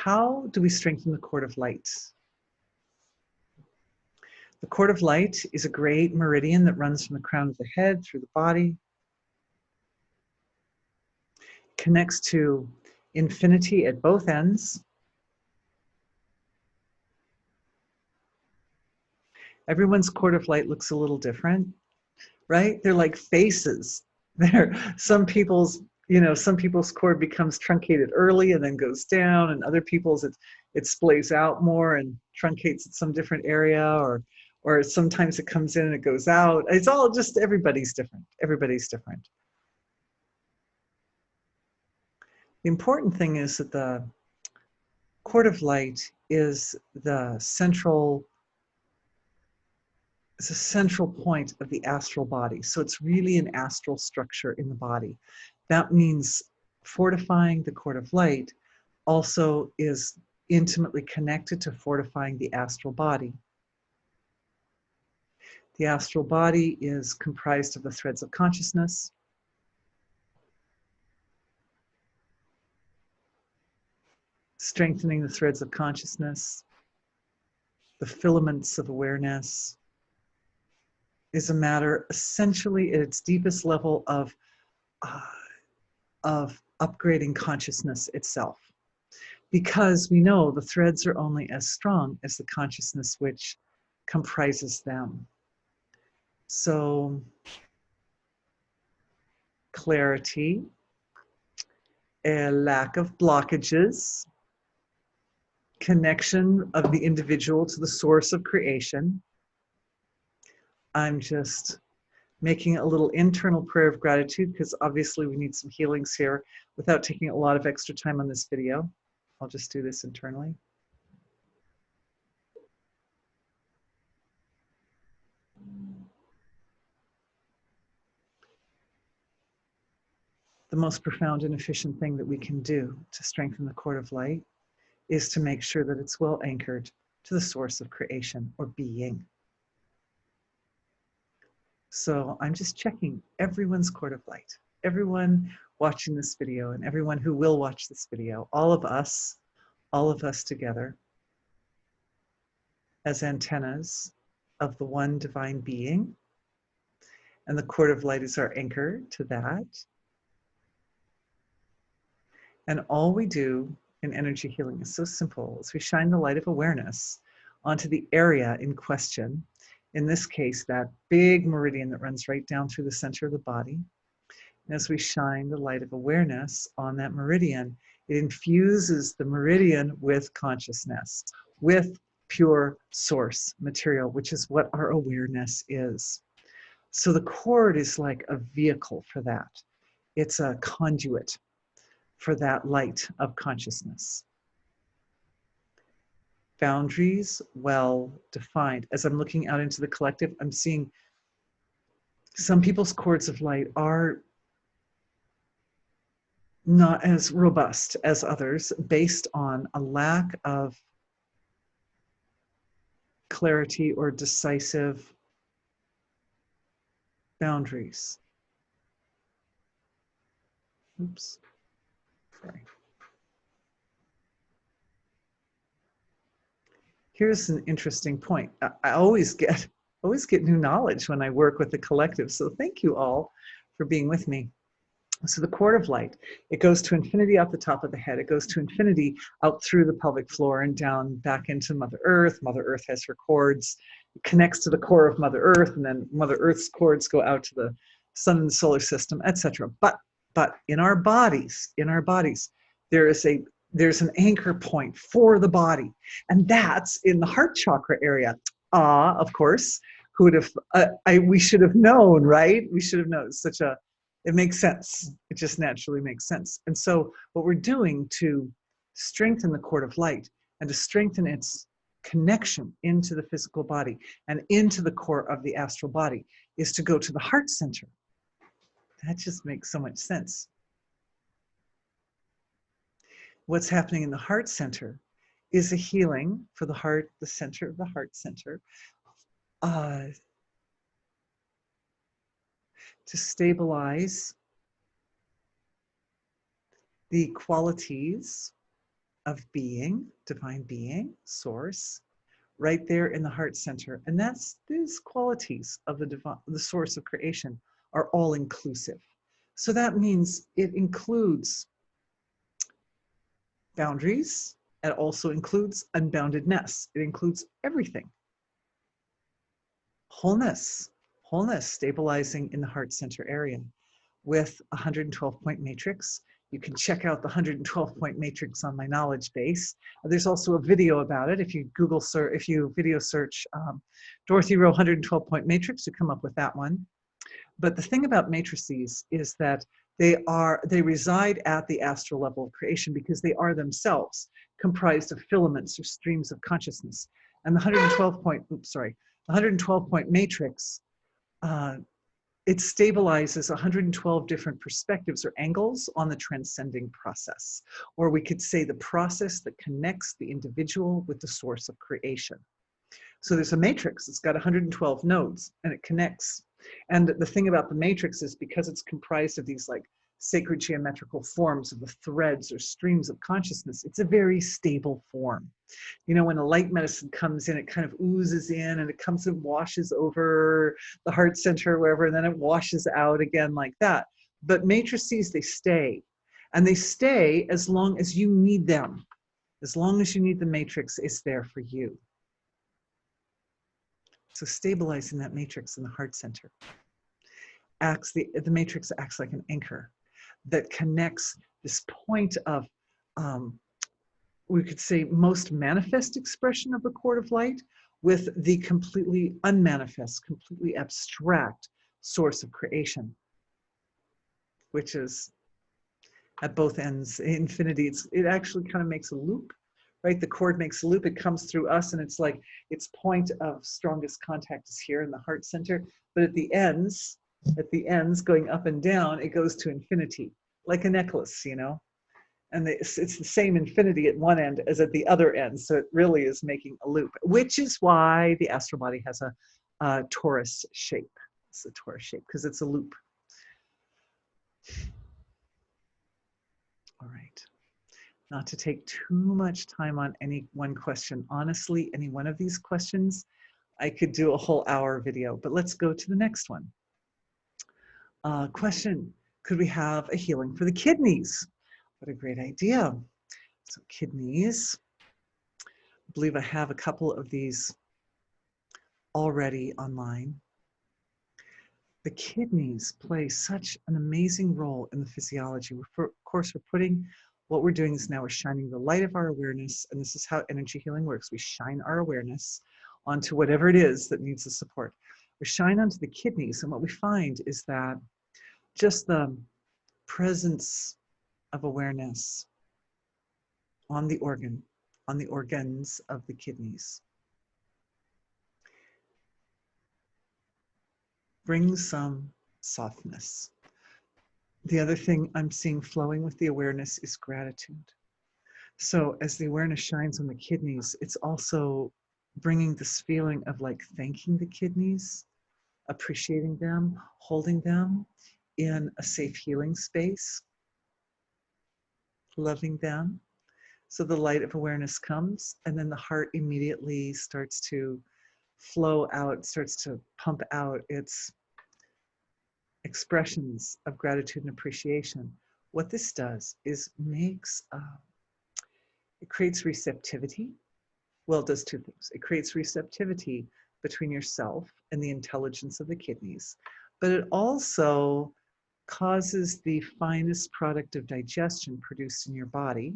how do we strengthen the cord of light? The cord of light is a great meridian that runs from the crown of the head through the body, connects to infinity at both ends. Everyone's cord of light looks a little different, right? They're like faces. Some people's cord becomes truncated early and then goes down, and other people's it splays out more and truncates at some different area, or sometimes it comes in and it goes out. It's all just, everybody's different. Everybody's different. The important thing is that the cord of light is the central point of the astral body. So it's really an astral structure in the body. That means fortifying the cord of light also is intimately connected to fortifying the astral body. The astral body is comprised of the threads of consciousness. Strengthening the threads of consciousness, the filaments of awareness, is a matter essentially at its deepest level of upgrading consciousness itself. Because we know the threads are only as strong as the consciousness which comprises them. So, clarity, a lack of blockages, connection of the individual to the source of creation. I'm just making a little internal prayer of gratitude because obviously we need some healings here without taking a lot of extra time on this video. I'll just do this internally. The most profound and efficient thing that we can do to strengthen the cord of light is to make sure that it's well anchored to the source of creation or being. So I'm just checking everyone's cord of light, everyone watching this video and everyone who will watch this video, all of us together as antennas of the one divine being. And the cord of light is our anchor to that. And all we do in energy healing is so simple, is we shine the light of awareness onto the area in question. In this case, that big meridian that runs right down through the center of the body. And as we shine the light of awareness on that meridian, it infuses the meridian with consciousness, with pure source material, which is what our awareness is. So the cord is like a vehicle for that. It's a conduit for that light of consciousness. Boundaries well defined. As I'm looking out into the collective, I'm seeing some people's cords of light are not as robust as others based on a lack of clarity or decisive boundaries. Oops, sorry. Here's an interesting point. I always get new knowledge when I work with the collective. So thank you all for being with me. So the cord of light, it goes to infinity out the top of the head. It goes to infinity out through the pelvic floor and down back into Mother Earth. Mother Earth has her cords. It connects to the core of Mother Earth, and then Mother Earth's cords go out to the sun and the solar system, etc. But in our bodies, there's an anchor point for the body, and that's in the heart chakra area. Of course, who would have? We should have known, right? We should have known. It makes sense. It just naturally makes sense. And so what we're doing to strengthen the cord of light and to strengthen its connection into the physical body and into the core of the astral body is to go to the heart center. That just makes so much sense. What's happening in the heart center is a healing for the heart, the center of the heart center, to stabilize the qualities of being, divine being, source, right there in the heart center. And that's these qualities of the source of creation are all inclusive. So that means it includes boundaries. It also includes unboundedness. It includes everything. Wholeness, wholeness stabilizing in the heart center area with a 112-point matrix. You can check out the 112-point matrix on my knowledge base. There's also a video about it. If you Google search, if you video search Dorothy Rowe 112-point matrix, you come up with that one. But the thing about matrices is that they reside at the astral level of creation because they are themselves comprised of filaments or streams of consciousness. And the 112-point matrix, it stabilizes 112 different perspectives or angles on the transcending process. Or we could say the process that connects the individual with the source of creation. So there's a matrix, it's got 112 nodes and it connects. And the thing about the matrix is because it's comprised of these like sacred geometrical forms of the threads or streams of consciousness, it's a very stable form. You know, when a light medicine comes in, it kind of oozes in and it comes and washes over the heart center or wherever, and then it washes out again like that. But matrices, they stay. And they stay as long as you need them. As long as you need the matrix, it's there for you. So stabilizing that matrix in the heart center. The matrix acts like an anchor that connects this point of, we could say, most manifest expression of the chord of light with the completely unmanifest, completely abstract source of creation, which is at both ends, infinity. It actually kind of makes a loop, right? The chord makes a loop, it comes through us, and it's like its point of strongest contact is here in the heart center, but at the ends going up and down, it goes to infinity, like a necklace, you know? And it's the same infinity at one end as at the other end, so it really is making a loop, which is why the astral body has a torus shape. It's a torus shape, because it's a loop. All right. Not to take too much time on any one question. Honestly, any one of these questions, I could do a whole hour video, but let's go to the next one. Question, could we have a healing for the kidneys? What a great idea. So kidneys, I believe I have a couple of these already online. The kidneys play such an amazing role in the physiology. Of course, we're putting, what we're doing is now we're shining the light of our awareness, and this is how energy healing works. We shine our awareness onto whatever it is that needs the support. We shine onto the kidneys, and what we find is that just the presence of awareness on the organs of the kidneys brings some softness. The other thing I'm seeing flowing with the awareness is gratitude. So as the awareness shines on the kidneys, it's also bringing this feeling of like thanking the kidneys, appreciating them, holding them in a safe healing space, loving them. So the light of awareness comes, and then the heart immediately starts to flow out, starts to pump out its expressions of gratitude and appreciation. What this does is it creates receptivity. Well, it does two things. It creates receptivity between yourself and the intelligence of the kidneys, but it also causes the finest product of digestion produced in your body,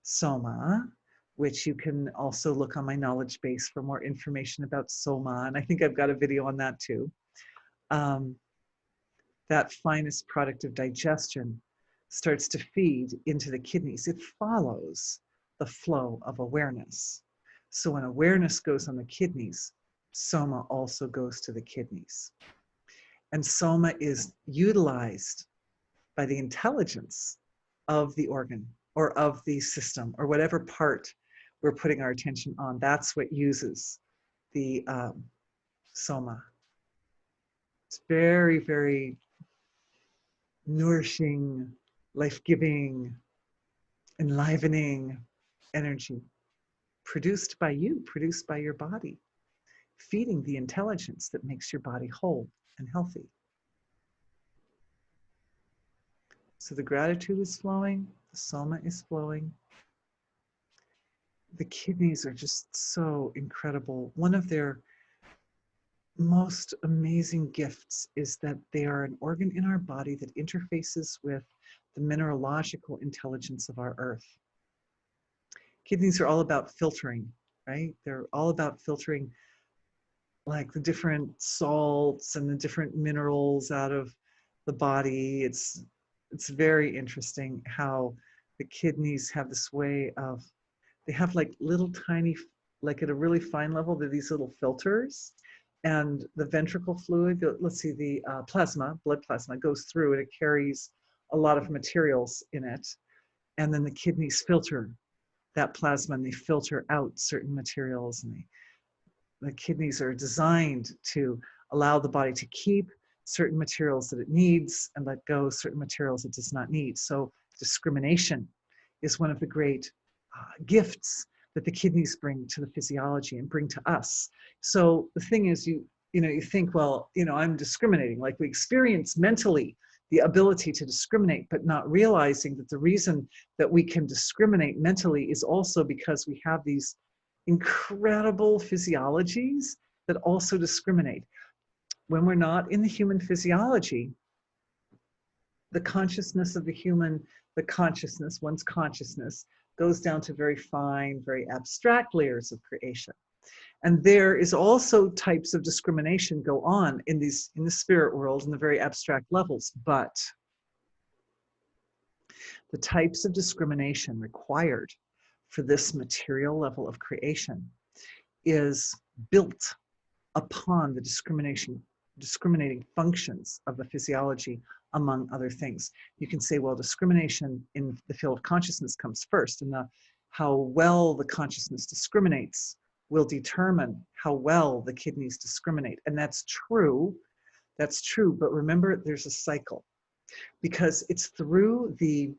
soma, which you can also look on my knowledge base for more information about soma, and I think I've got a video on that too. That finest product of digestion starts to feed into the kidneys. It follows the flow of awareness. So when awareness goes on the kidneys, soma also goes to the kidneys. And soma is utilized by the intelligence of the organ or of the system or whatever part we're putting our attention on. That's what uses the soma. It's very, very nourishing, life-giving, enlivening, energy produced by you, produced by your body, feeding the intelligence that makes your body whole and healthy. So the gratitude is flowing, the soma is flowing. The kidneys are just so incredible. One of their most amazing gifts is that they are an organ in our body that interfaces with the mineralogical intelligence of our earth. Kidneys are all about filtering, right? They're all about filtering like the different salts and the different minerals out of the body. It's very interesting how the kidneys have this way of, they have like little tiny, like at a really fine level, they're these little filters, and the ventricle fluid, let's see, the plasma, blood plasma goes through and it carries a lot of materials in it. And then the kidneys filter that plasma and they filter out certain materials, and the kidneys are designed to allow the body to keep certain materials that it needs and let go certain materials it does not need. So discrimination is one of the great gifts that the kidneys bring to the physiology and bring to us. So the thing is, you think, well, I'm discriminating, like we experience mentally the ability to discriminate, but not realizing that the reason that we can discriminate mentally is also because we have these incredible physiologies that also discriminate. When we're not in the human physiology, the consciousness of the human, one's consciousness goes down to very fine, very abstract layers of creation. And there is also types of discrimination go on in the spirit world in the very abstract levels, but the types of discrimination required for this material level of creation is built upon the discriminating functions of the physiology, among other things. You can say, well, discrimination in the field of consciousness comes first, and how well the consciousness discriminates will determine how well the kidneys discriminate. And that's true, but remember, there's a cycle, because it's through the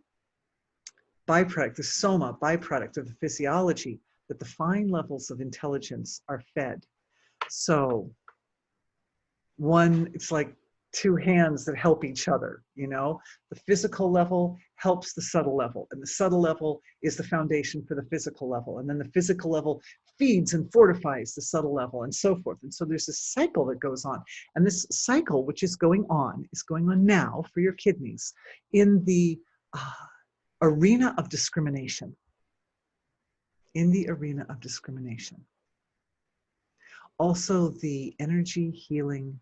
byproduct, the soma byproduct of the physiology, that the fine levels of intelligence are fed. So it's like two hands that help each other, the physical level helps the subtle level, and the subtle level is the foundation for the physical level, and then the physical level feeds and fortifies the subtle level, and so forth. And so there's this cycle that goes on, and this cycle, which is going on now for your kidneys in the arena of discrimination. Also, the energy healing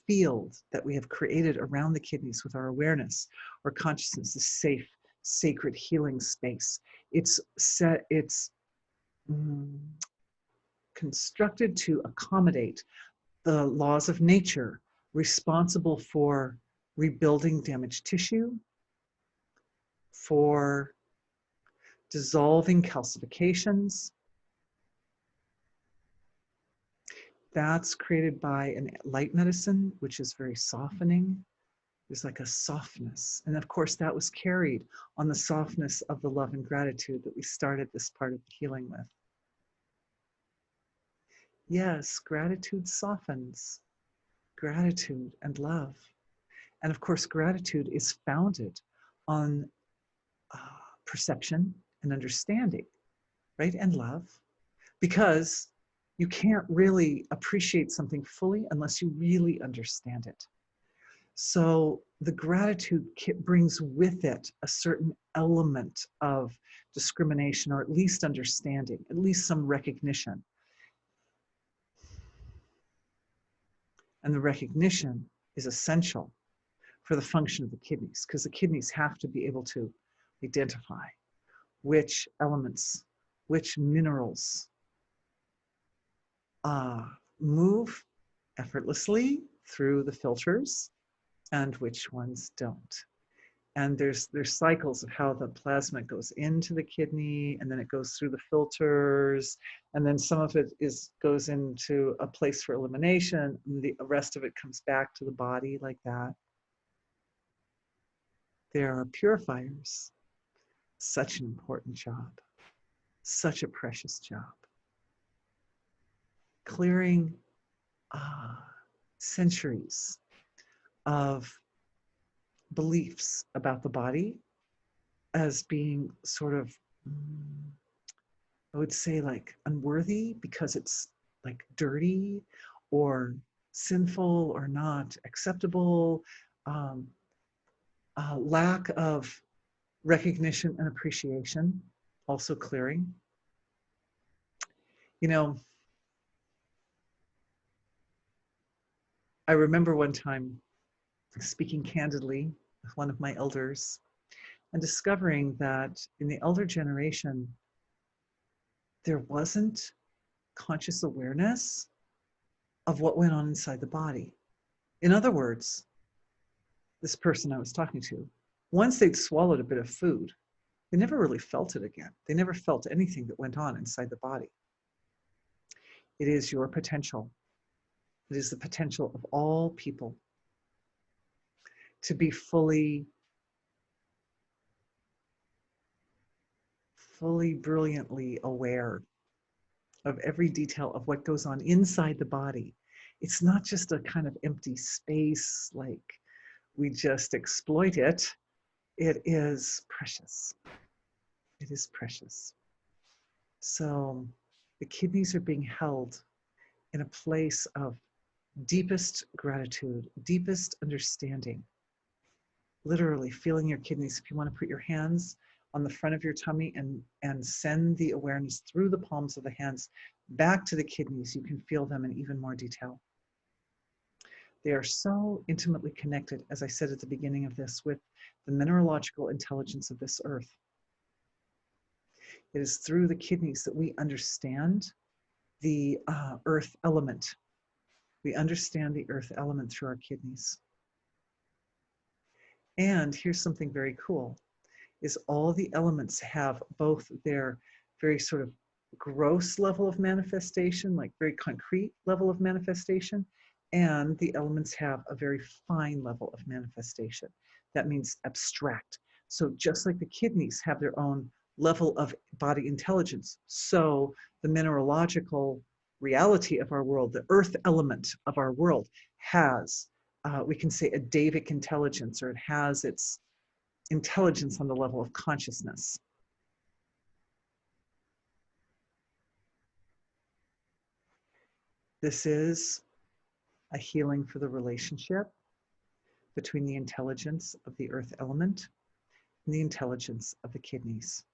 field that we have created around the kidneys with our awareness or consciousness, the safe, sacred healing space. It's constructed to accommodate the laws of nature responsible for rebuilding damaged tissue, for dissolving calcifications. That's created by an light medicine, which is very softening. There's like a softness. And of course, that was carried on the softness of the love and gratitude that we started this part of the healing with. Yes, gratitude softens. Gratitude and love. And of course, gratitude is founded on perception and understanding, right? And love. Because you can't really appreciate something fully unless you really understand it. So the gratitude brings with it a certain element of discrimination, or at least understanding, at least some recognition. And the recognition is essential for the function of the kidneys, because the kidneys have to be able to identify which elements, which minerals move effortlessly through the filters and which ones don't. And there's cycles of how the plasma goes into the kidney, and then it goes through the filters, and then some of it goes into a place for elimination, and the rest of it comes back to the body like that. There are purifiers. Such an important job. such a precious job. Clearing centuries of beliefs about the body as being sort of, I would say, like unworthy because it's like dirty or sinful or not acceptable, lack of recognition and appreciation, also clearing. You know, I remember one time speaking candidly with one of my elders and discovering that in the elder generation, there wasn't conscious awareness of what went on inside the body. In other words, this person I was talking to, once they'd swallowed a bit of food, they never really felt it again. They never felt anything that went on inside the body. It is your potential. It is the potential of all people to be fully brilliantly aware of every detail of what goes on inside the body. It's not just a kind of empty space like we just exploit it. It is precious. It is precious. So the kidneys are being held in a place of deepest gratitude, deepest understanding. Literally feeling your kidneys. If you want to put your hands on the front of your tummy and send the awareness through the palms of the hands back to the kidneys, you can feel them in even more detail. They are so intimately connected, as I said at the beginning of this, with the mineralogical intelligence of this earth. It is through the kidneys that we understand the earth element. We understand the earth element through our kidneys. And here's something very cool, is all the elements have both their very sort of gross level of manifestation, like very concrete level of manifestation, and the elements have a very fine level of manifestation. That means abstract. So just like the kidneys have their own level of body intelligence, so the mineralogical reality of our world, the earth element of our world, has, we can say, a Davic intelligence, or it has its intelligence on the level of consciousness. This is a healing for the relationship between the intelligence of the earth element and the intelligence of the kidneys.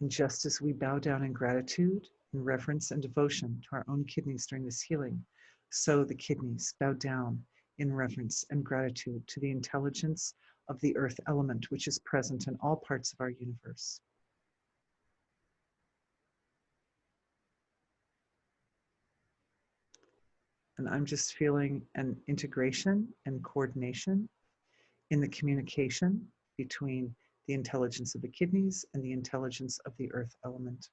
And just as we bow down in gratitude, in reverence and devotion to our own kidneys during this healing, so the kidneys bow down in reverence and gratitude to the intelligence of the earth element, which is present in all parts of our universe. And I'm just feeling an integration and coordination in the communication between the intelligence of the kidneys and the intelligence of the earth element.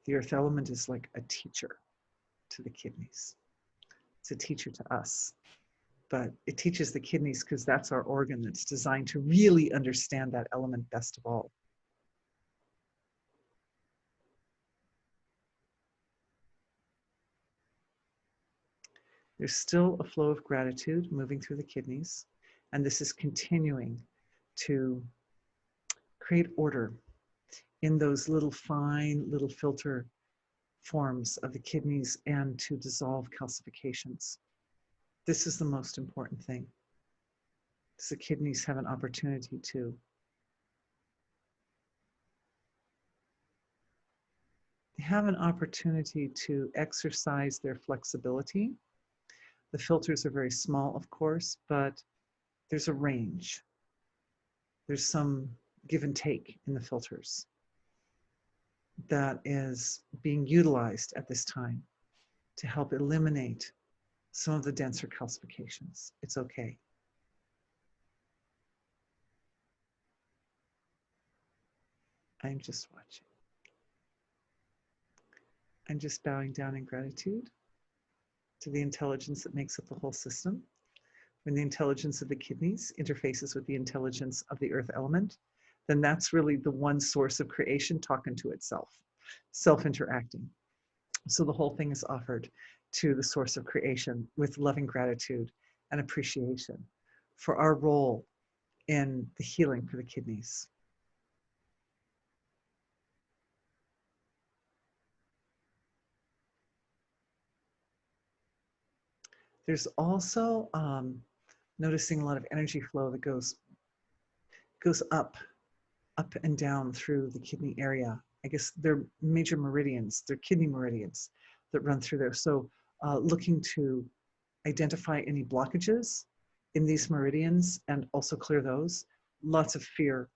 The earth element is like a teacher to the kidneys. It's a teacher to us, but it teaches the kidneys because that's our organ that's designed to really understand that element best of all. There's still a flow of gratitude moving through the kidneys, and this is continuing to create order in those little fine little filter forms of the kidneys and to dissolve calcifications. This is the most important thing. So the kidneys have an opportunity to exercise their flexibility. The filters are very small, of course, but there's a range. There's some give and take in the filters that is being utilized at this time to help eliminate some of the denser calcifications. It's okay. I'm just watching. I'm just bowing down in gratitude to the intelligence that makes up the whole system. When the intelligence of the kidneys interfaces with the intelligence of the earth element, then that's really the one source of creation talking to itself, self-interacting. So the whole thing is offered to the source of creation with loving gratitude and appreciation for our role in the healing for the kidneys. There's also noticing a lot of energy flow that goes up and down through the kidney area. I guess they're major meridians, they're kidney meridians that run through there. So looking to identify any blockages in these meridians and also clear those. Lots of fear.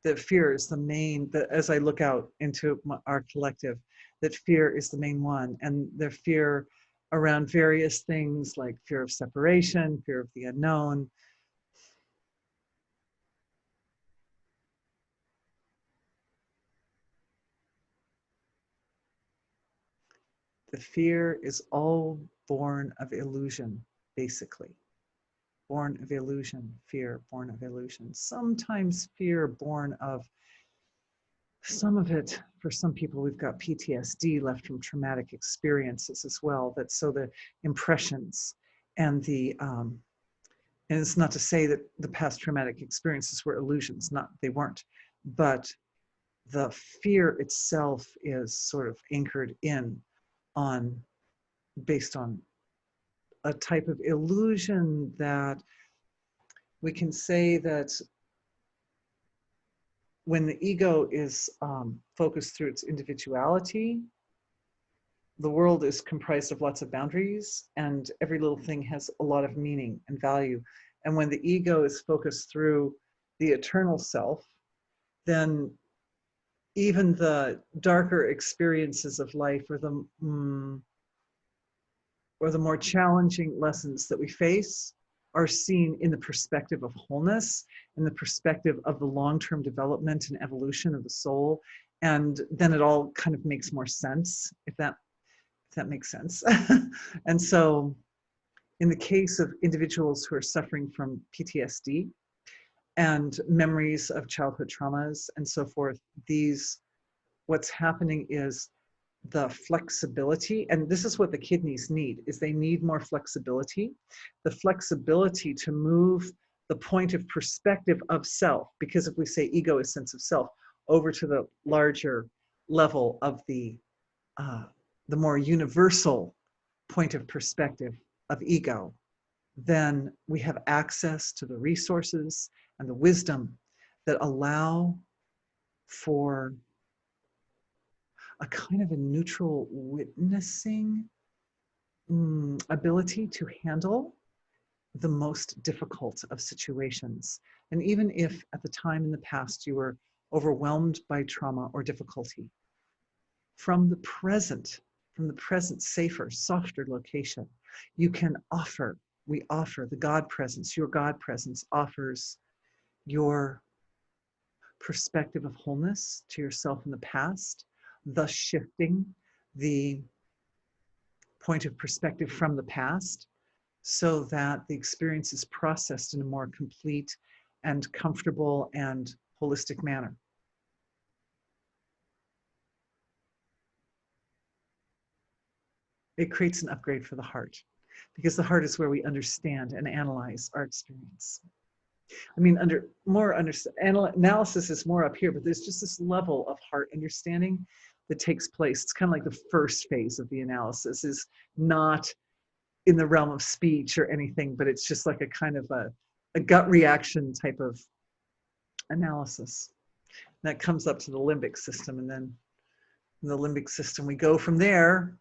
That fear is the main, as I look out into our collective, that fear is the main one. And the fear around various things like fear of separation, fear of the unknown. The fear is all born of illusion, basically. Born of illusion, fear, born of illusion. Sometimes fear born of, some of it, for some people, we've got PTSD left from traumatic experiences as well. That so the impressions and the, and it's not to say that the past traumatic experiences were illusions, not, they weren't, but the fear itself is sort of anchored in on, based on a type of illusion that we can say that when the ego is focused through its individuality, the world is comprised of lots of boundaries and every little thing has a lot of meaning and value. And when the ego is focused through the eternal self, then even the darker experiences of life or the more challenging lessons that we face are seen in the perspective of wholeness, in the perspective of the long-term development and evolution of the soul. And then it all kind of makes more sense, if that makes sense. And so in the case of individuals who are suffering from PTSD and memories of childhood traumas and so forth, what's happening is the flexibility, and this is what the kidneys need, is they need more flexibility, the flexibility to move the point of perspective of self, because if we say ego is sense of self, over to the larger level of the more universal point of perspective of ego, then we have access to the resources and the wisdom that allow for a kind of a neutral witnessing ability to handle the most difficult of situations. And even if at the time in the past you were overwhelmed by trauma or difficulty, from the present safer, softer location, you can offer, we offer the God presence, your God presence offers your perspective of wholeness to yourself in the past, thus shifting the point of perspective from the past so that the experience is processed in a more complete and comfortable and holistic manner. It creates an upgrade for the heart, because the heart is where we understand and analyze our experience. I mean, analysis is more up here, but there's just this level of heart understanding that takes place. It's kind of like the first phase of the analysis is not in the realm of speech or anything, but it's just like a kind of a gut reaction type of analysis. That comes up to the limbic system, and then in the limbic system, we go from there.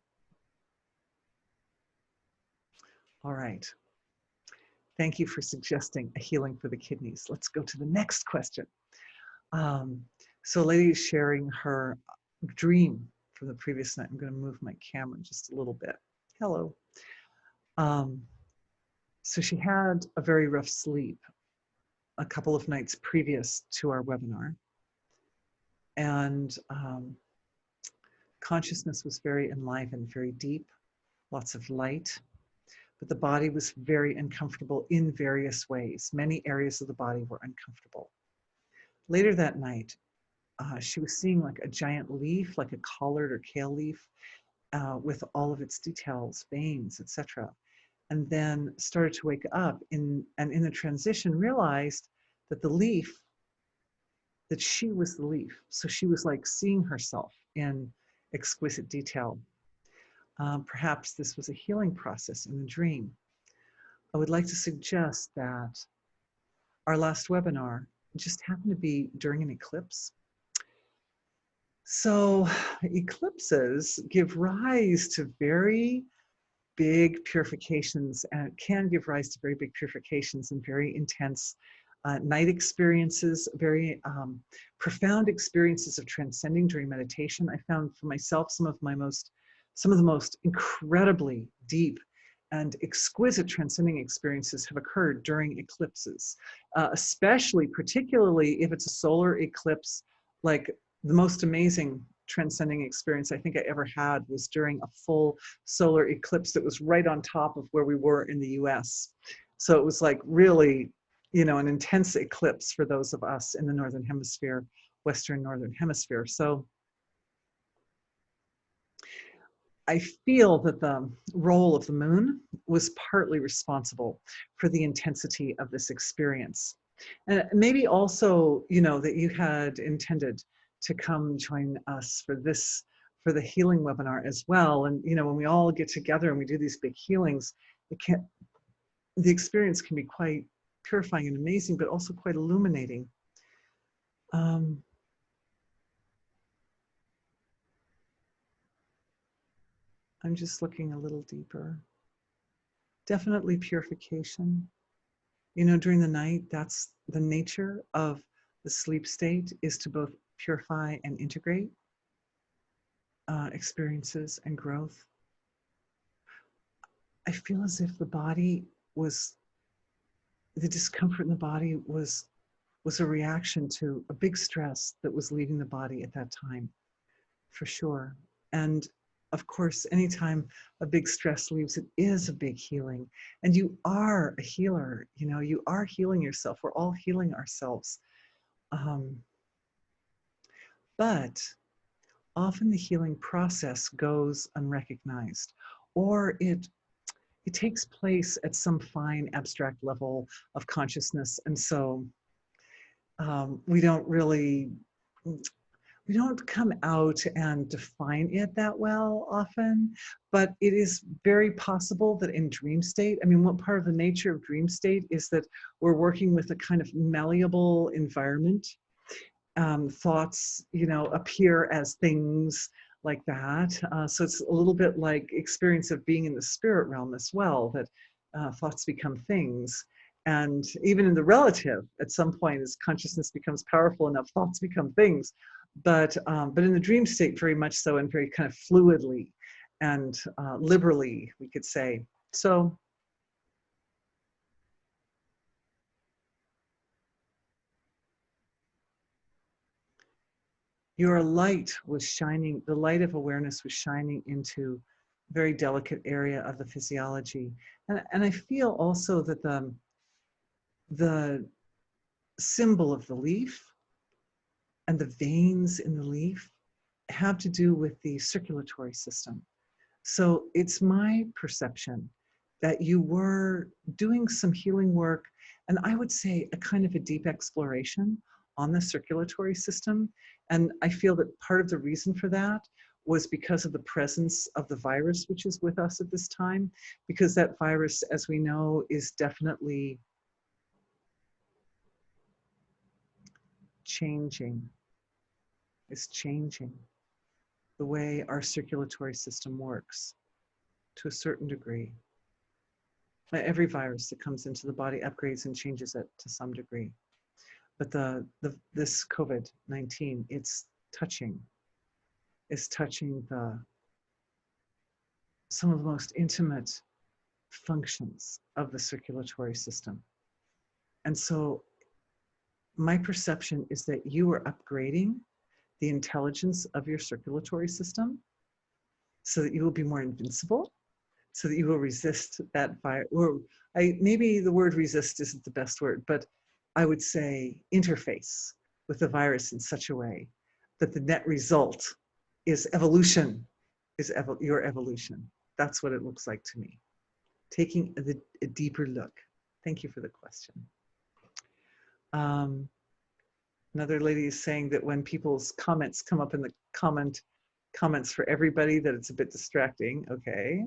All right. Thank you for suggesting a healing for the kidneys. Let's go to the next question. So a lady is sharing her dream from the previous night. I'm going to move my camera just a little bit. Hello. So she had a very rough sleep a couple of nights previous to our webinar. And consciousness was very enlivened, very deep, lots of light. But the body was very uncomfortable in various ways. Many areas of the body were uncomfortable. Later that night, she was seeing like a giant leaf, like a collard or kale leaf, with all of its details, veins, etc. And then started to wake up and in the transition realized that the leaf, that she was the leaf. So she was like seeing herself in exquisite detail. Perhaps this was a healing process in the dream. I would like to suggest that our last webinar just happened to be during an eclipse. So eclipses give rise to very big purifications, and it can give rise to very big purifications and very intense night experiences, very profound experiences of transcending during meditation. I found for myself some of the most incredibly deep and exquisite transcending experiences have occurred during eclipses, especially, particularly if it's a solar eclipse. Like the most amazing transcending experience I think I ever had was during a full solar eclipse that was right on top of where we were in the US. So it was like really, an intense eclipse for those of us in the Northern Hemisphere, Western Northern Hemisphere. So I feel that the role of the moon was partly responsible for the intensity of this experience. And maybe also, that you had intended to come join us for the healing webinar as well. And, when we all get together and we do these big healings, the experience can be quite purifying and amazing, but also quite illuminating. I'm just looking a little deeper. Definitely purification. During the night, that's the nature of the sleep state, is to both purify and integrate experiences and growth. I feel as if the discomfort in the body was a reaction to a big stress that was leaving the body at that time, for sure. And of course, anytime a big stress leaves, it is a big healing. And you are a healer, you are healing yourself. We're all healing ourselves. But often the healing process goes unrecognized, or it takes place at some fine abstract level of consciousness. And so we don't come out and define it that well often, but it is very possible that in dream state, what part of the nature of dream state is that we're working with a kind of malleable environment. Thoughts, appear as things like that. So it's a little bit like experience of being in the spirit realm as well, that thoughts become things. And even in the relative, at some point, as consciousness becomes powerful enough, thoughts become things. But in the dream state, very much so, and very kind of fluidly and liberally, we could say. So your light was shining, the light of awareness was shining into a very delicate area of the physiology. And I feel also that the symbol of the leaf and the veins in the leaf have to do with the circulatory system. So it's my perception that you were doing some healing work, and I would say a kind of a deep exploration on the circulatory system. And I feel that part of the reason for that was because of the presence of the virus, which is with us at this time, because that virus, as we know, is definitely changing. It's changing the way our circulatory system works to a certain degree. Every virus that comes into the body upgrades and changes it to some degree. But this COVID-19, it's touching some of the most intimate functions of the circulatory system. And so my perception is that you are upgrading the intelligence of your circulatory system so that you will be more invincible, so that you will resist that virus. Or maybe the word resist isn't the best word, but I would say interface with the virus in such a way that the net result is evolution, your evolution. That's what it looks like to me. Taking a deeper look. Thank you for the question. Another lady is saying that when people's comments come up in the comments for everybody, that it's a bit distracting. Okay.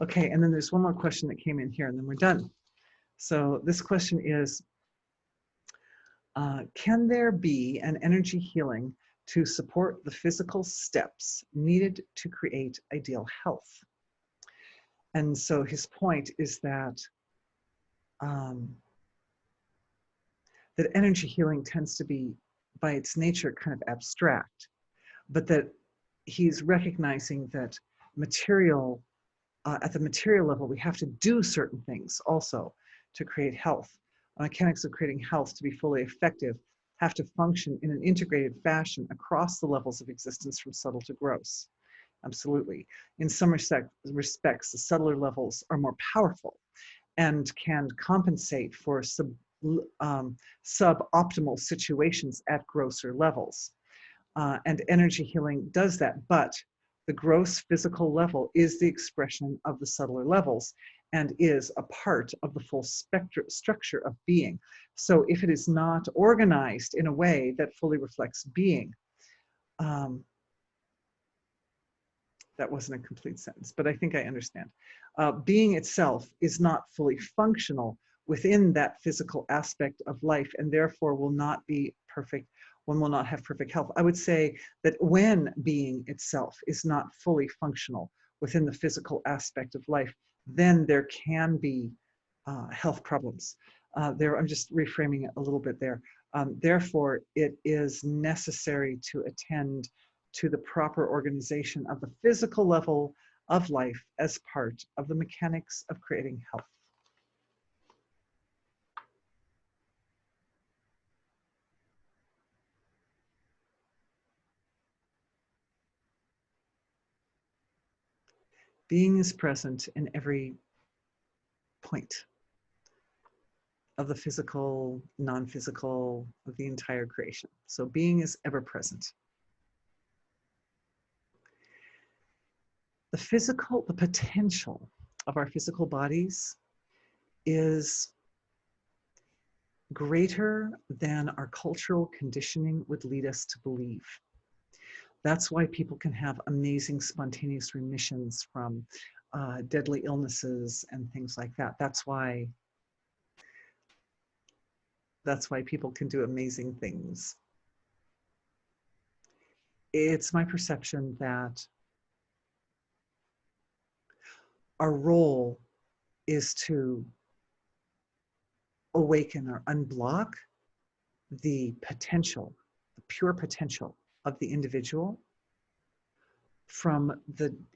Okay, and then there's one more question that came in here, and then we're done. So this question is, can there be an energy healing to support the physical steps needed to create ideal health? And so his point is that that energy healing tends to be, by its nature, kind of abstract, but that he's recognizing that at the material level, we have to do certain things also to create health. Mechanics of creating health to be fully effective have to function in an integrated fashion across the levels of existence from subtle to gross. Absolutely. In some respects, the subtler levels are more powerful and can compensate for suboptimal situations at grosser levels. And energy healing does that, but the gross physical level is the expression of the subtler levels and is a part of the full structure of being. So if it is not organized in a way that fully reflects being, that wasn't a complete sentence, but I think I understand. Being itself is not fully functional within that physical aspect of life, and therefore will not be perfect. One will not have perfect health. I would say that when being itself is not fully functional within the physical aspect of life, then there can be health problems. I'm just reframing it a little bit there. Therefore, it is necessary to attend to the proper organization of the physical level of life as part of the mechanics of creating health. Being is present in every point of the physical, non-physical, of the entire creation. So being is ever present. The potential of our physical bodies is greater than our cultural conditioning would lead us to believe. That's why people can have amazing spontaneous remissions from deadly illnesses and things like that. That's why people can do amazing things. It's my perception that our role is to awaken or unblock the potential, the pure potential of the individual from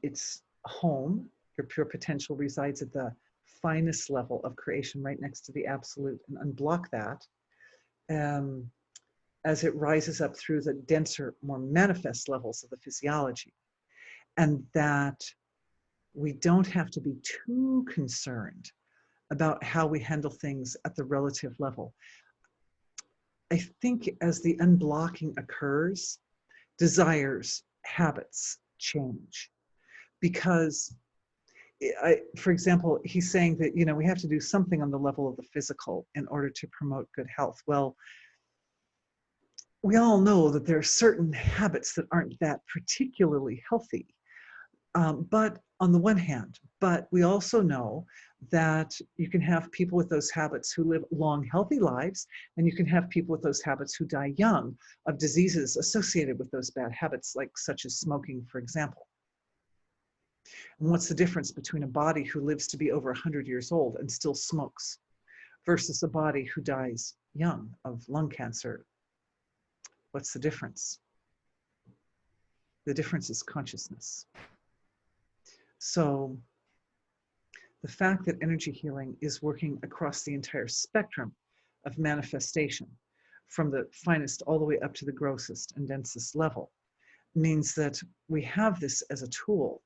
its home. Your pure potential resides at the finest level of creation, right next to the absolute, and unblock that as it rises up through the denser, more manifest levels of the physiology. And that we don't have to be too concerned about how we handle things at the relative level. I think as the unblocking occurs, desires, habits change. Because, for example, he's saying that, we have to do something on the level of the physical in order to promote good health. Well, we all know that there are certain habits that aren't that particularly healthy. But on the one hand, but we also know that you can have people with those habits who live long, healthy lives, and you can have people with those habits who die young of diseases associated with those bad habits, like such as smoking, for example. And what's the difference between a body who lives to be over 100 years old and still smokes versus a body who dies young of lung cancer? What's the difference? The difference is consciousness. So the fact that energy healing is working across the entire spectrum of manifestation, from the finest all the way up to the grossest and densest level, means that we have this as a tool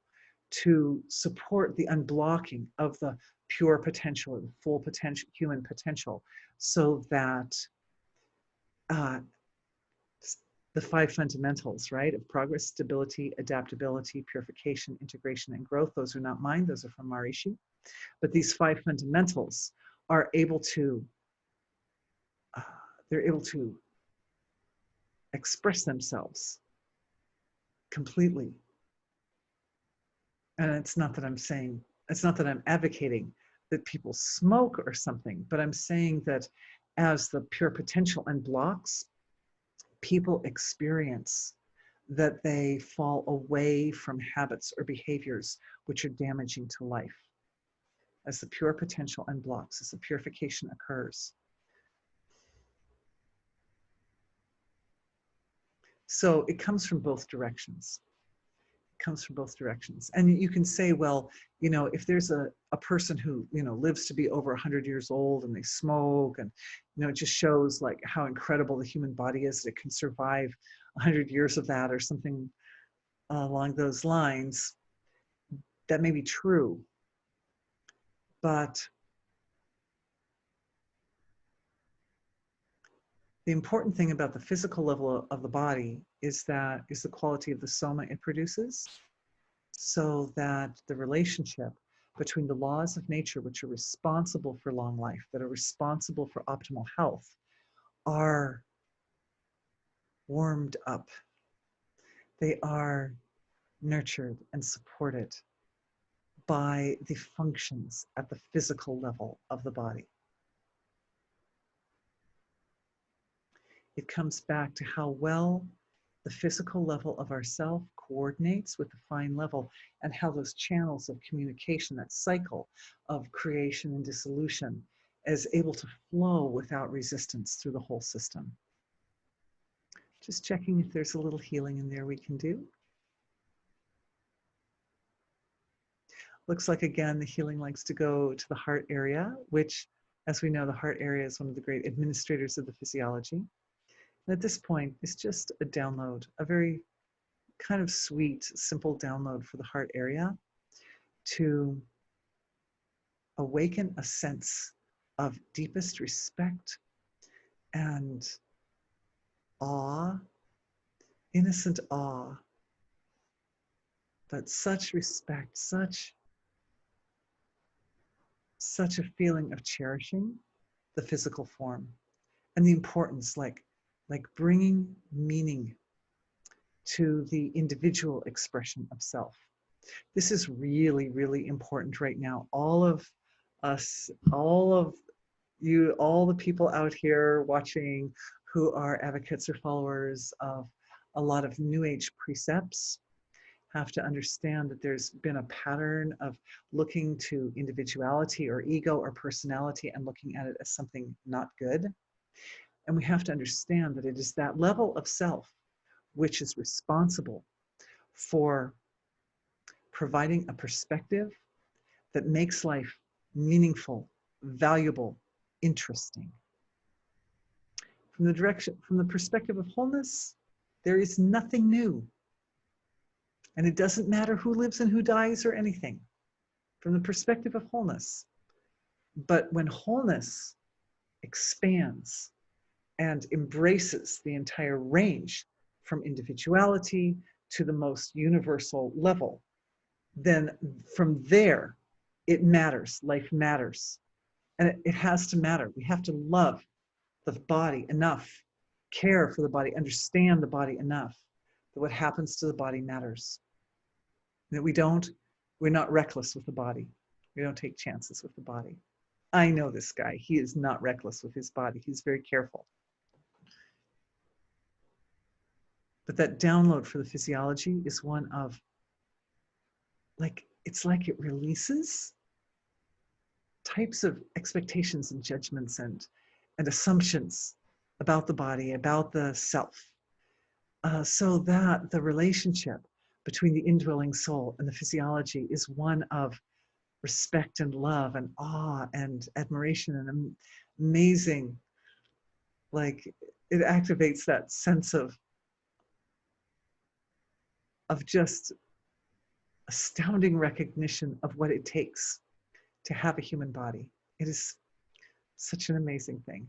to support the unblocking of the pure potential and full potential, human potential, so that uh, the five fundamentals, right, of progress, stability, adaptability, purification, integration, and growth. Those are not mine, those are from Maharishi. But these five fundamentals are able to, they're able to express themselves completely. And it's not that I'm saying, it's not that I'm advocating that people smoke or something, but I'm saying that as the pure potential unblocks, people experience that they fall away from habits or behaviors which are damaging to life. As the pure potential unblocks, as the purification occurs. So it comes from both directions. It comes from both directions. And you can say, well, you know, if there's a person who, you know, lives to be over 100 years old and they smoke, and, you know, it just shows like how incredible the human body is, that it can survive 100 years of that or something along those lines. That may be true. But the important thing about the physical level of the body is the quality of the soma it produces, so that the relationship between the laws of nature, which are responsible for long life, that are responsible for optimal health, are warmed up. They are nurtured and supported by the functions at the physical level of the body. It comes back to how well the physical level of ourself coordinates with the fine level, and how those channels of communication, that cycle of creation and dissolution, is able to flow without resistance through the whole system. Just checking if there's a little healing in there we can do. Looks like, again, the healing likes to go to the heart area, which, as we know, the heart area is one of the great administrators of the physiology. And at this point, it's just a download, a very kind of sweet, simple download for the heart area to awaken a sense of deepest respect and awe, innocent awe, but such respect, such a feeling of cherishing the physical form, and the importance, like bringing meaning to the individual expression of self. This is really, really important right now. All of us, all of you, all the people out here watching who are advocates or followers of a lot of New Age precepts have to understand that there's been a pattern of looking to individuality or ego or personality and looking at it as something not good. And we have to understand that it is that level of self which is responsible for providing a perspective that makes life meaningful, valuable, interesting. From the perspective of wholeness, there is nothing new. And it doesn't matter who lives and who dies or anything, from the perspective of wholeness. But when wholeness expands and embraces the entire range, from individuality to the most universal level, then from there, it matters. Life matters. And it has to matter. We have to love the body enough, care for the body, understand the body enough that what happens to the body matters. That we're not reckless with the body. We don't take chances with the body. I know this guy. He is not reckless with his body. He's very careful. But that download for the physiology is one of, it's like it releases types of expectations and judgments and assumptions about the body, about the self, so that the relationship between the indwelling soul and the physiology is one of respect and love and awe and admiration and amazing, it activates that sense of just astounding recognition of what it takes to have a human body. It is such an amazing thing.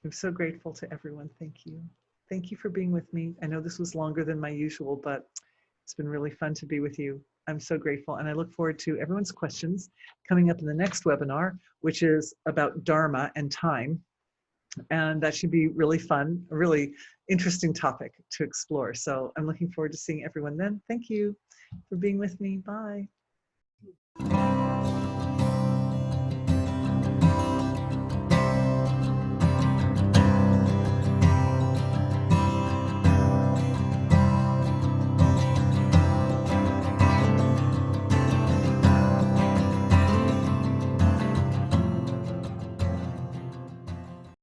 I'm so grateful to everyone. Thank you. Thank you for being with me. I know this was longer than my usual, but it's been really fun to be with you. I'm so grateful. And I look forward to everyone's questions coming up in the next webinar, which is about Dharma and time. And that should be really fun, a really interesting topic to explore. So I'm looking forward to seeing everyone then. Thank you for being with me. Bye.